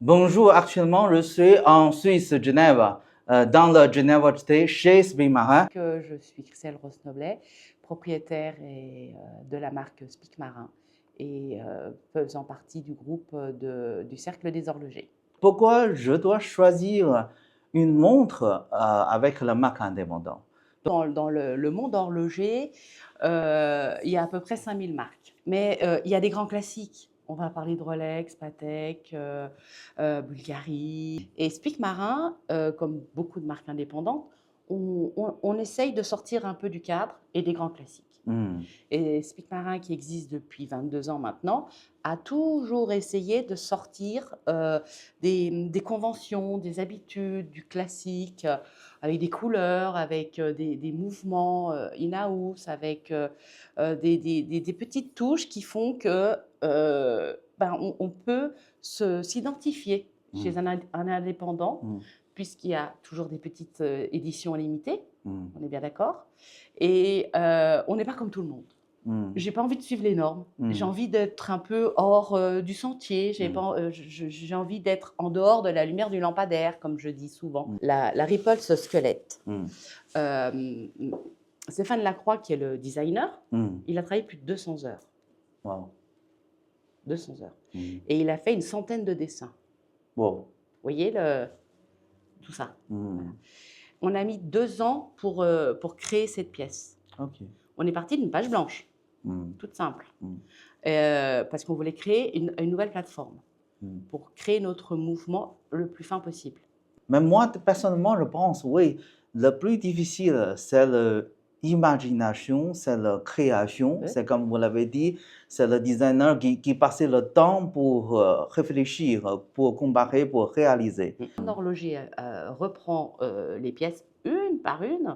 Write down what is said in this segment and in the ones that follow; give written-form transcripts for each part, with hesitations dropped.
Bonjour, actuellement je suis en Suisse, Genève, dans la Geneva Tea chez Speak Marin. Je suis Christelle Rosnoblet, propriétaire de la marque Speak Marin et faisant partie du groupe du Cercle des Horlogers. Pourquoi je dois choisir une montre avec la marque indépendante? Dans le monde horloger, il y a à peu près 5000 marques. Mais il y a des grands classiques. On va parler de Rolex, Patek, Bulgari. Et Speak Marin, comme beaucoup de marques indépendantes, on essaye de sortir un peu du cadre et des grands classiques. Et Speak Marin, qui existe depuis 22 ans maintenant, a toujours essayé de sortir des conventions, des habitudes, du classique, avec des couleurs, avec des mouvements in-house, avec des petites touches qui font que on peut s'identifier chez un indépendant, puisqu'il y a toujours des petites éditions limitées, on est bien d'accord, et on n'est pas comme tout le monde. J'ai pas envie de suivre les normes. J'ai envie d'être un peu hors du sentier. J'ai envie d'être en dehors de la lumière du lampadaire, comme je dis souvent. La Repulse Squelette. Stéphane Lacroix, qui est le designer, il a travaillé plus de 200 heures. Wow. 200 heures. Et il a fait une centaine de dessins. Wow. Vous voyez tout ça. On a mis 2 ans pour créer cette pièce. Okay. On est parti d'une page blanche. Toute simple, parce qu'on voulait créer une nouvelle plateforme pour créer notre mouvement le plus fin possible. Mais moi, personnellement, je pense, oui, le plus difficile, c'est l'imagination, c'est la création. C'est comme vous l'avez dit, c'est le designer qui passait le temps pour réfléchir, pour comparer, pour réaliser. Un horloger reprend les pièces une par une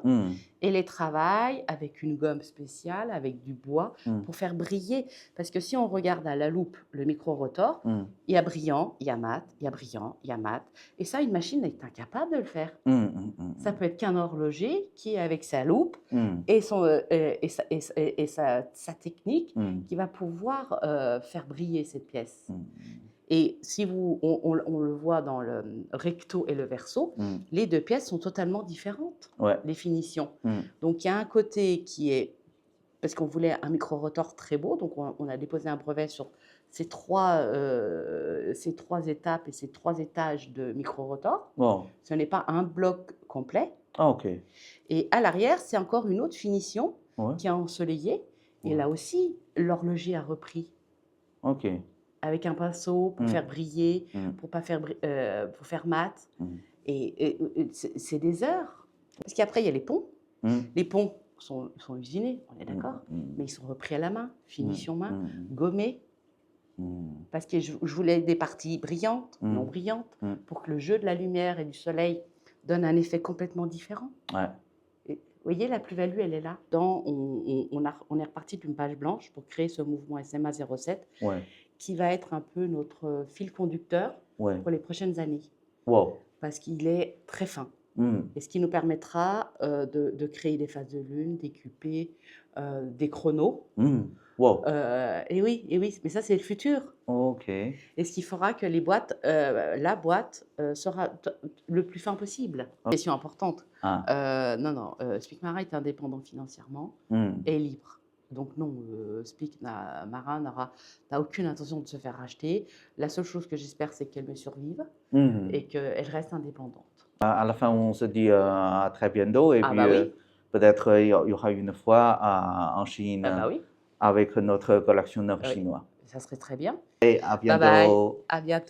et les travaille avec une gomme spéciale, avec du bois, pour faire briller. Parce que si on regarde à la loupe le micro-rotor, il y a brillant, il y a mat, il y a brillant, il y a mat. Et ça, une machine est incapable de le faire. Ça peut être qu'un horloger qui, avec sa loupe et sa technique, qui va pouvoir faire briller cette pièce. Et si on le voit dans le recto et le verso, les deux pièces sont totalement différentes, les finitions. Donc il y a un côté qui est, parce qu'on voulait un micro-rotor très beau, donc on a déposé un brevet sur ces trois étapes et ces 3 étages de micro-rotor. Ce n'est pas un bloc complet. Et à l'arrière, c'est encore une autre finition qui est ensoleillée. Et là aussi, l'horloger a repris. Avec un pinceau pour faire briller, pour faire mat. Et c'est des heures. Parce qu'après, il y a les ponts. Les ponts sont usinés, on est d'accord, mais ils sont repris à la main, finition main, gommés. Parce que je voulais des parties brillantes, non brillantes, pour que le jeu de la lumière et du soleil donne un effet complètement différent. Et, vous voyez, la plus-value, elle est là. On est reparti d'une page blanche pour créer ce mouvement SMA 07. Qui va être un peu notre fil conducteur pour les prochaines années. Parce qu'il est très fin. Et ce qui nous permettra de créer des phases de lune, des QP, des chronos. Et oui, mais ça, c'est le futur. Et ce qui fera que la boîte sera le plus fin possible. Question importante. Non, Speak Marin est indépendant financièrement et libre. Donc non, Speak Marin n'a aucune intention de se faire racheter. La seule chose que j'espère, c'est qu'elle me survive et qu'elle reste indépendante. À la fin, on se dit à très bientôt et puis peut-être il y aura une fois en Chine avec notre collection neuve chinoise. Ça serait très bien. Et à bientôt. Bye bye. À bientôt.